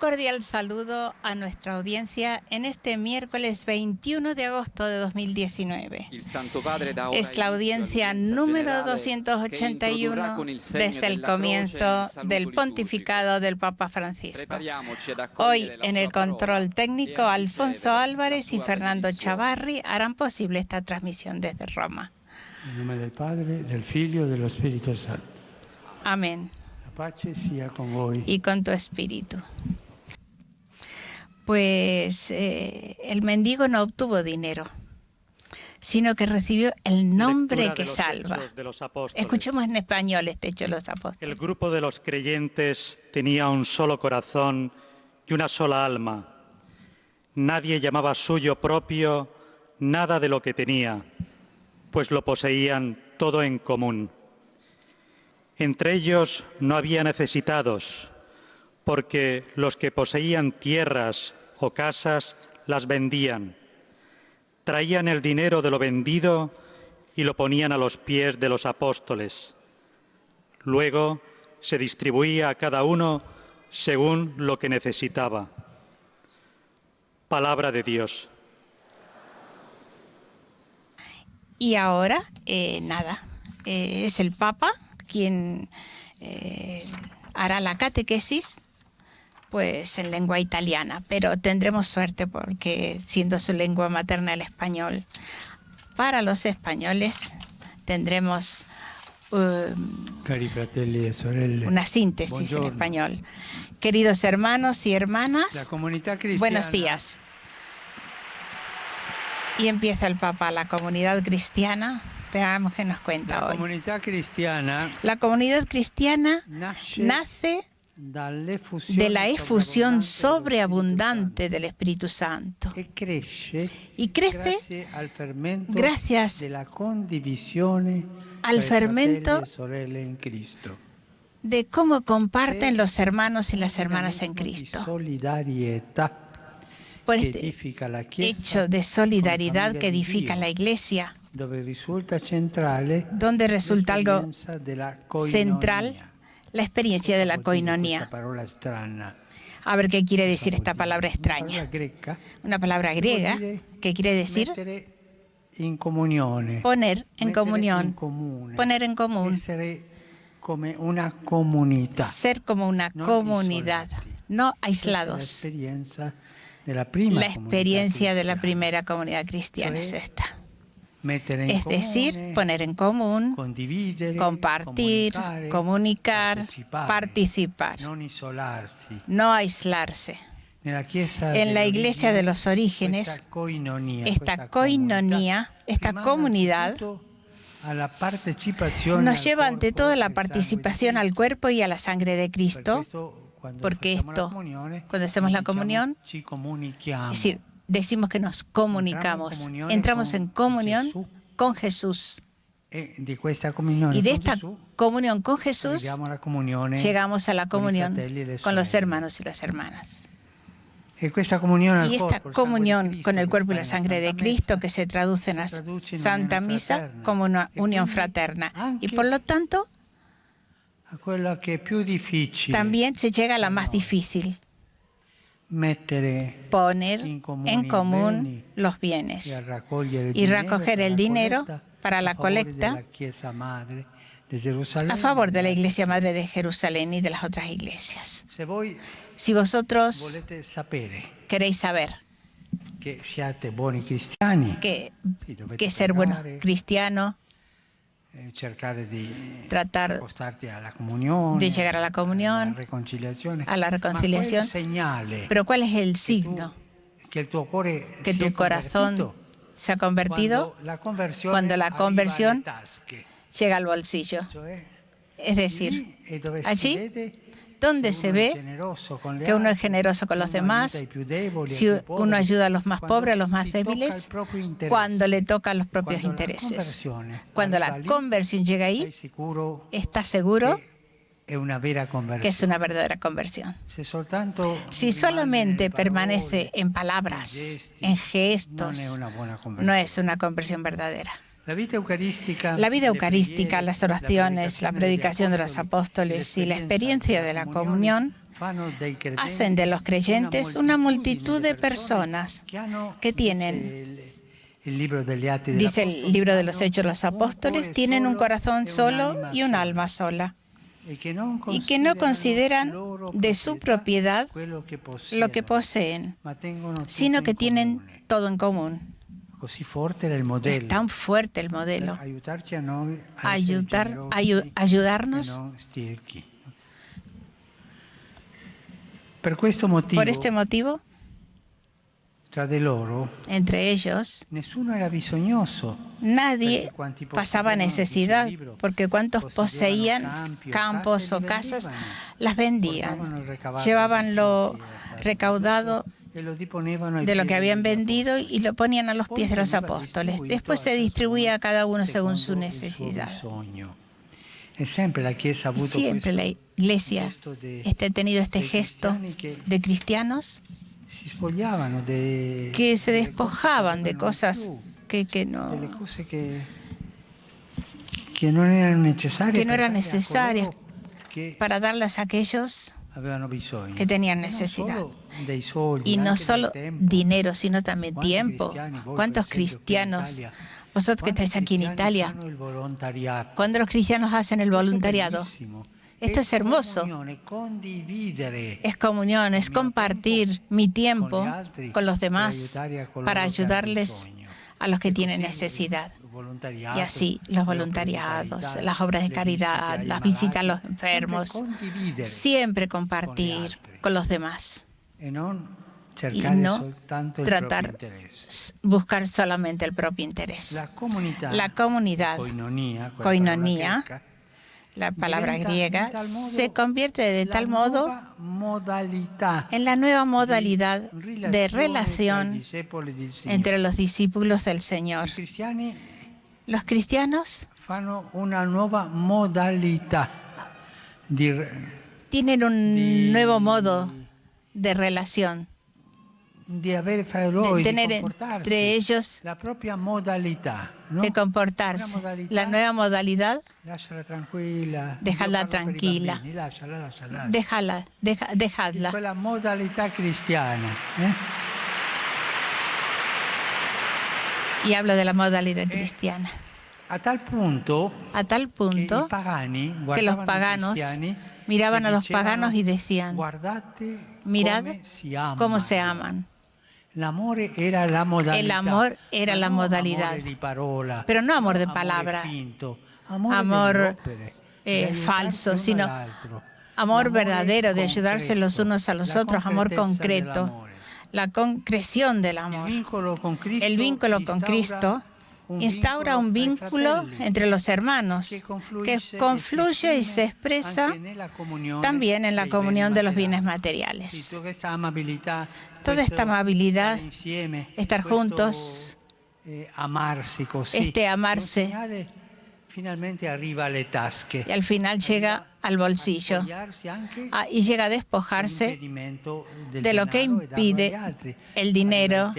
cordial saludo a nuestra audiencia en este miércoles 21 de agosto de 2019. Es la audiencia número 281 desde el comienzo del pontificado del Papa Francisco. Hoy, en el control técnico, Alfonso Álvarez y Fernando Chavarri harán posible esta transmisión desde Roma. En nombre del Padre, del Figlio y del Espíritu Santo. Amén. La pace sia con voi. Y con tu espíritu. Pues el mendigo no obtuvo dinero, sino que recibió el nombre que salva. Escuchemos en español este hecho de los apóstoles. El grupo de los creyentes tenía un solo corazón y una sola alma. Nadie llamaba suyo propio nada de lo que tenía, pues lo poseían todo en común. Entre ellos no había necesitados, porque los que poseían tierras o casas las vendían. Traían el dinero de lo vendido y lo ponían a los pies de los apóstoles. Luego se distribuía a cada uno según lo que necesitaba. Palabra de Dios. Y ahora, es el Papa quien hará la catequesis pues en lengua italiana, pero tendremos suerte porque siendo su lengua materna el español, para los españoles tendremos Cari fratelli e sorelle, una síntesis buongiorno. en español. Queridos hermanos y hermanas, La comunidad cristiana, buenos días. Y empieza el Papa, la comunidad cristiana. Veamos qué nos cuenta la hoy. comunidad cristiana La comunidad cristiana nace de la efusión sobreabundante del Espíritu Santo y crece gracias de la condivisione al tra i fermento fratelli e sorelle in Cristo. de cómo comparten los hermanos y las hermanas en Cristo. Solidarietà Por che este edifica la Chiesa, hecho de solidaridad con que edifica familia la di Iglesia, Dio, dove risulta centrale donde resulta algo l'esperienza della koinonia. central, la experiencia de la Cosa vuol dire coinonía. questa parola strana? A ver qué quiere decir esta palabra Una parola extraña. greca Una palabra griega que quiere decir mettere in comunione, poner en mettere comunión, in comune, poner en común, essere come una comunità, ser como una non comunidad, isolati. no Questa è aislados. l'esperienza della prima La experiencia de la comunità primera comunidad cristiana es Cioè, esta. cristiana. Mettere in Es decir, comune, poner en común, condividere, compartir, comunicar, partecipare, participar, non isolarsi. no aislarse. Nella Chiesa En la dell'origine, iglesia de los orígenes, questa coinonía, esta questa coinonía, esta rimanda comunidad, anzitutto alla partecipazione nos al lleva ante corpo todo e la al participación sangue al cuerpo y a la sangre de di Cristo. Per Cristo, questo, quando porque facciamo la esto, comunione, cuando hacemos la diciamo, comunión, ci comunichiamo. es decir, decimos que nos comunicamos, entramos en comunión con Jesús. E di questa comunione Y de con esta Gesù comunión con Jesús arriviamo alla comunione llegamos a la con i comunión fratelli e le con los sorelle. hermanos y las hermanas. E questa comunione al Y esta corpo, il sangue di comunión Cristo, con el che cuerpo y sta la nella sangre de Santa Cristo Messa, que se traduce en la si traduce in Santa unione Misa fraterna. como una E unión quindi fraterna. Y anche por lo tanto, a quella che è più difficile, también se llega a la más difícil, mettere poner in comune en i común beni los e bienes raccogliere y recoger el dinero para la colecta della Chiesa Madre di Gerusalemme. a favor de la Iglesia Madre de Jerusalén y de las otras iglesias. Se voi Si vosotros volete sapere queréis saber che siate buoni cristiani, que sì, dovete ser bueno pregare, cristiano, cercare di tratar accostarti alla comunione, de llegar a la alla comunión, reconciliazione. a la Ma reconciliación. quel segnale Pero ¿cuál es el che signo che il tuo cuore que si è tu corazón convertito se ha convertido cuando la conversión cuando la conversión llega al bolsillo? Es decir, allí donde se ve que uno es generoso con los demás, si uno ayuda a los más pobres, a los más débiles, cuando le tocan los propios intereses. Cuando la conversión llega ahí, está seguro que es una verdadera conversión. Si solamente permanece en palabras, en gestos, no es una conversión verdadera. La vida eucarística, las oraciones, la predicación de los apóstoles y la experiencia de la comunión hacen de los creyentes una multitud de personas que tienen, dice el libro de los Hechos de los Apóstoles, tienen un corazón solo y un alma sola, y que no consideran de su propiedad lo que poseen, sino que tienen todo en común. Es tan fuerte el modelo. Ayudarnos. Por este motivo, entre ellos, nadie pasaba necesidad, porque cuantos poseían campos o casas, las vendían. Llevaban lo recaudado de lo que habían vendido y lo ponían a los pies de los apóstoles. Después se distribuía a cada uno según su necesidad. Y siempre la Iglesia ha tenido este gesto de cristianos que se despojaban de cosas que no eran necesarias para darlas a aquellos que tenían necesidad. Y no solo dinero, sino también tiempo. ¿Cuántos cristianos, vosotros que estáis aquí en Italia, cuando los cristianos hacen el voluntariado? Esto es hermoso. Es comunión, es compartir mi tiempo con los demás para ayudarles a los que tienen necesidad. Y así los voluntariados, las obras de caridad, las visitas a los enfermos, siempre compartir con los demás y no buscar solamente el propio interés. La comunidad, koinonia, la palabra griega, se convierte de tal modo en la nueva modalidad de relación entre los discípulos del Señor. Los cristianos tienen un nuevo modo de relación, de tener entre ellos, de comportarse. La nueva modalidad, dejadla tranquila, dejadla. La modalidad cristiana. Y habla de la modalidad cristiana. A tal punto que los paganos miraban a los paganos y decían: mirad cómo se aman. El amor era la modalidad, pero no amor de palabra, amor falso, sino amor verdadero, de ayudarse los unos a los otros, amor concreto, la concreción del amor. El vínculo con Cristo instaura un vínculo entre los hermanos que confluye y se expresa también en la comunión de los bienes materiales. Toda esta amabilidad, estar juntos, amarse, y al final llega al bolsillo y llega a despojarse de lo que impide el dinero,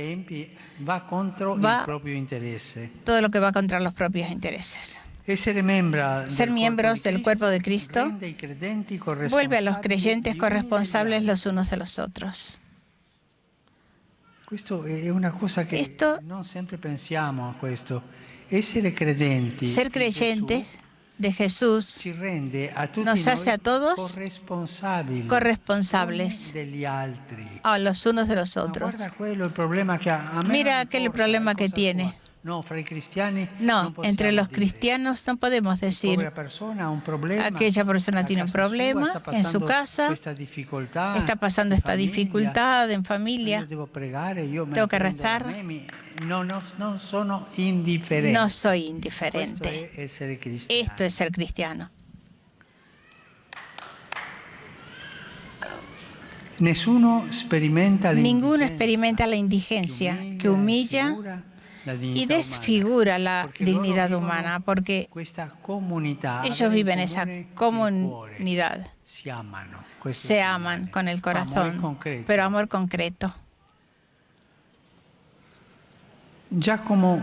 todo lo que va contra los propios intereses. Ser miembros del cuerpo de Cristo vuelve a los creyentes corresponsables los unos de los otros. Esto es una cosa que no siempre pensamos. Ser creyentes de Jesús nos hace a todos corresponsables a los unos de los otros. Mira aquel problema que tiene. No, entre los cristianos no podemos decir: aquella persona tiene un problema en su casa, está pasando esta dificultad en familia, tengo que rezar. No soy indiferente. Esto es ser cristiano. Ninguno experimenta la indigencia que humilla y desfigura la dignidad humana, porque ellos viven esa comunidad. Se aman con el corazón, pero amor concreto. Jacobo,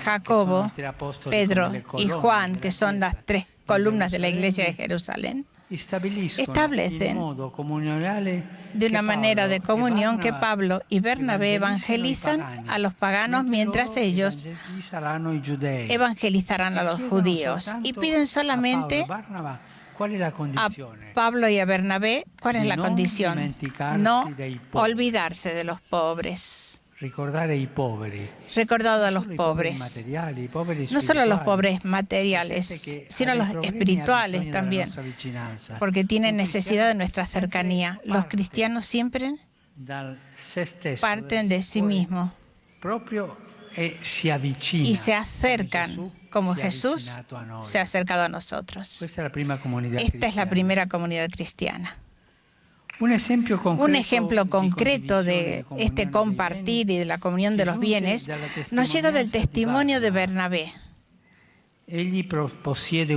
Jacobo, Pedro y Juan, que son las tres columnas de la Iglesia de Jerusalén, establecen de una manera de comunión que Pablo y Bernabé evangelizan a los paganos mientras ellos evangelizarán a los judíos. Y piden solamente a Pablo y a Bernabé cuál es la condición: no olvidarse de los pobres. Recordado a los pobres, no solo los pobres materiales, sino los espirituales también, porque tienen necesidad de nuestra cercanía. Los cristianos siempre parten de sí mismos y se acercan como Jesús se ha acercado a nosotros. Esta es la primera comunidad cristiana. Un ejemplo concreto de este compartir y de la comunión de los bienes nos llega del testimonio de Bernabé. Él posee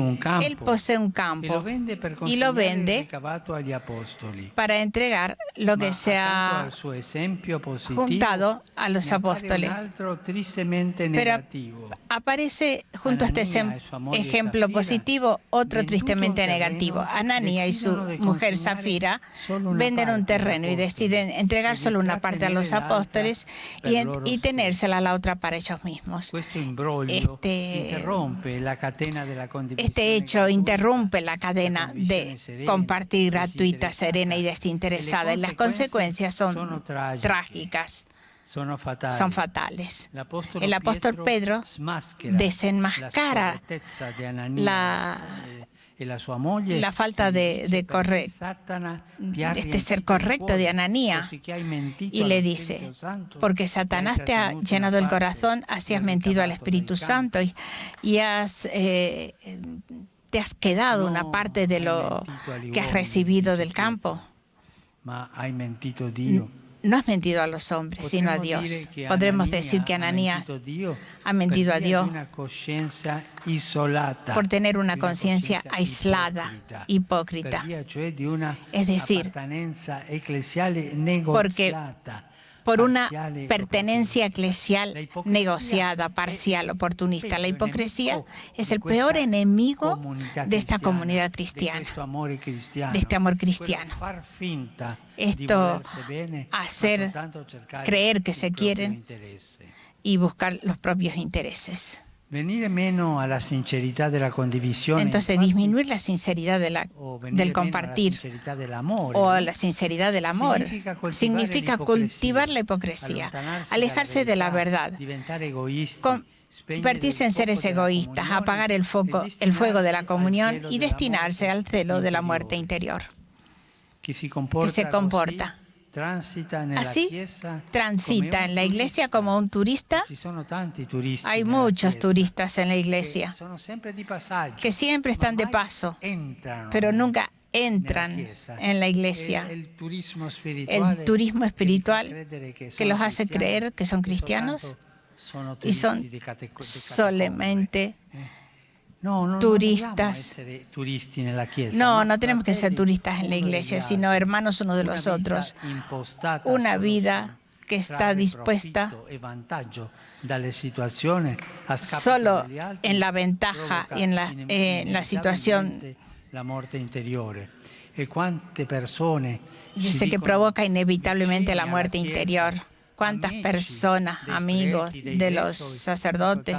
un campo y lo vende para entregar lo que se ha juntado a los apóstoles. Pero aparece junto a este ejemplo positivo otro tristemente negativo. Anania y su mujer Zafira venden un terreno y deciden entregar solo una parte a los apóstoles y tenérsela a la otra para ellos mismos. Este hecho interrumpe la cadena de compartir gratuita, serena y desinteresada, y las consecuencias son trágicas, son fatales. El apóstol Pedro desenmascara la falta de ser correcto de Ananías y le dice: porque Satanás te ha llenado el corazón, así has mentido al Espíritu Santo y te has quedado una parte de lo que has recibido del campo. No has mentido a los hombres, sino a Dios. Podremos decir que Ananías ha mentido a Dios por tener una conciencia aislada, hipócrita. Es decir, porque por una pertenencia eclesial negociada, parcial, oportunista. La hipocresía es el peor enemigo de esta comunidad cristiana, de este amor cristiano. Esto, hacer creer que se quieren y buscar los propios intereses. Entonces, disminuir la sinceridad del compartir o la sinceridad del amor significa cultivar la hipocresía, alejarse de la verdad, convertirse en seres egoístas, apagar el fuego de la comunión y destinarse al celo de la muerte interior, que se comporta. Así transita en la iglesia como un turista. Hay muchos turistas en la iglesia que siempre están de paso, pero nunca entran en la iglesia. El turismo espiritual que los hace creer que son cristianos y son solamente turistas. No tenemos que ser turistas en la iglesia, sino hermanos uno de los otros. Una vida que está dispuesta solo en la ventaja y en la situación dice que provoca inevitablemente la muerte interior. ¿Cuántas personas, amigos de los sacerdotes,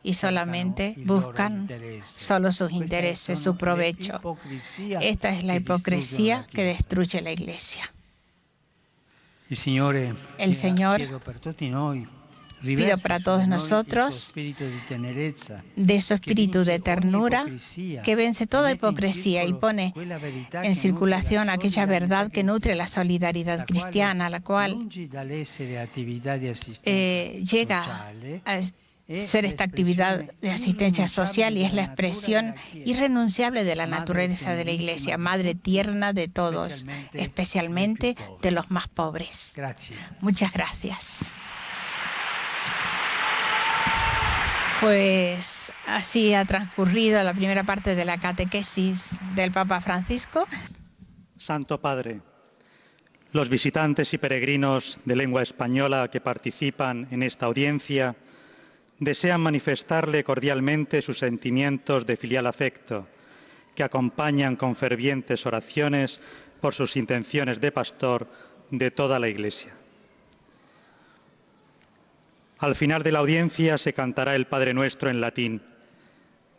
y solamente buscan solo sus intereses, su provecho? Esta es la hipocresía que destruye la iglesia. El Señor pido para todos nosotros de su espíritu de ternura que vence toda hipocresía y pone en circulación aquella verdad que nutre la solidaridad cristiana, la cual llega a ser esta actividad de asistencia social y es la expresión irrenunciable de la naturaleza de la Iglesia, madre tierna de todos, especialmente de los más pobres. Muchas gracias. Pues así ha transcurrido la primera parte de la catequesis del Papa Francisco. Santo Padre, los visitantes y peregrinos de lengua española que participan en esta audiencia desean manifestarle cordialmente sus sentimientos de filial afecto que acompañan con fervientes oraciones por sus intenciones de pastor de toda la Iglesia. Al final de la audiencia se cantará el Padre Nuestro en latín.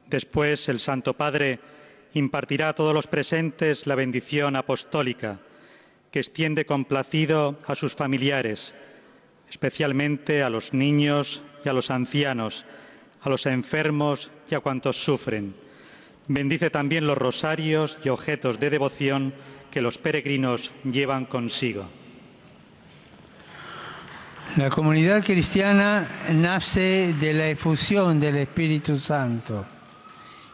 Después el Santo Padre impartirá a todos los presentes la bendición apostólica, que extiende complacido a sus familiares, especialmente a los niños y a los ancianos, a los enfermos y a cuantos sufren. Bendice también los rosarios y objetos de devoción que los peregrinos llevan consigo. La comunidad cristiana nace de la efusión del Espíritu Santo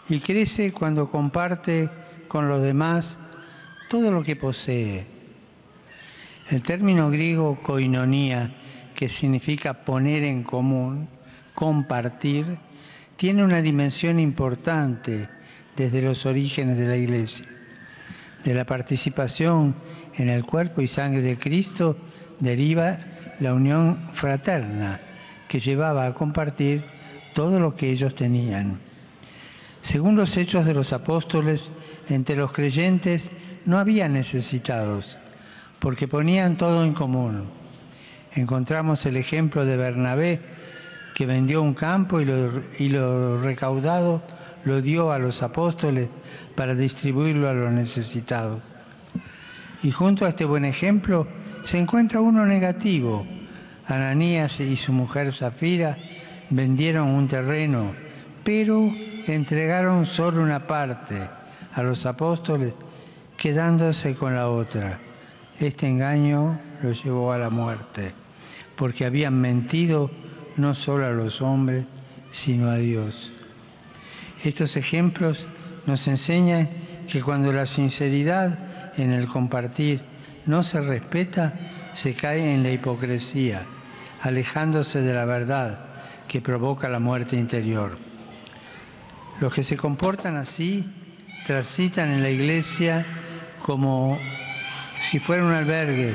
y crece cuando comparte con los demás todo lo que posee. El término griego koinonia, que significa poner en común, compartir, tiene una dimensión importante desde los orígenes de la Iglesia. De la participación en el cuerpo y sangre de Cristo deriva la unión fraterna que llevaba a compartir todo lo que ellos tenían. Según los Hechos de los Apóstoles, entre los creyentes no había necesitados, porque ponían todo en común. Encontramos el ejemplo de Bernabé, que vendió un campo y lo recaudado lo dio a los apóstoles para distribuirlo a los necesitados. Y junto a este buen ejemplo se encuentra uno negativo. Ananías y su mujer Zafira vendieron un terreno, pero entregaron solo una parte a los apóstoles, quedándose con la otra. Este engaño los llevó a la muerte, porque habían mentido no solo a los hombres, sino a Dios. Estos ejemplos nos enseñan que cuando la sinceridad en el compartir no se respeta, se cae en la hipocresía, alejándose de la verdad que provoca la muerte interior. Los que se comportan así transitan en la Iglesia como si fuera un albergue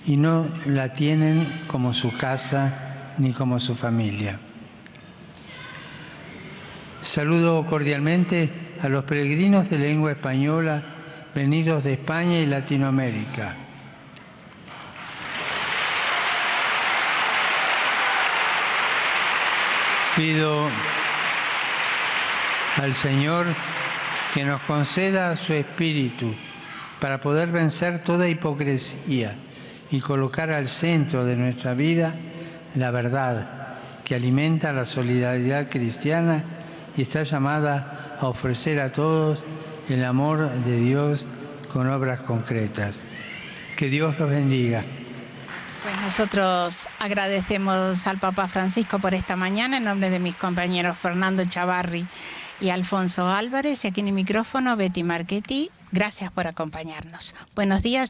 y no la tienen como su casa ni como su familia. Saludo cordialmente a los peregrinos de lengua española venidos de España y Latinoamérica. Pido al Señor que nos conceda su Espíritu para poder vencer toda hipocresía y colocar al centro de nuestra vida la verdad que alimenta la solidaridad cristiana y está llamada a ofrecer a todos el amor de Dios con obras concretas. Que Dios los bendiga. Pues nosotros agradecemos al Papa Francisco por esta mañana en nombre de mis compañeros Fernando Chavarri y Alfonso Álvarez, y aquí en el micrófono Betty Marchetti. Gracias por acompañarnos. Buenos días.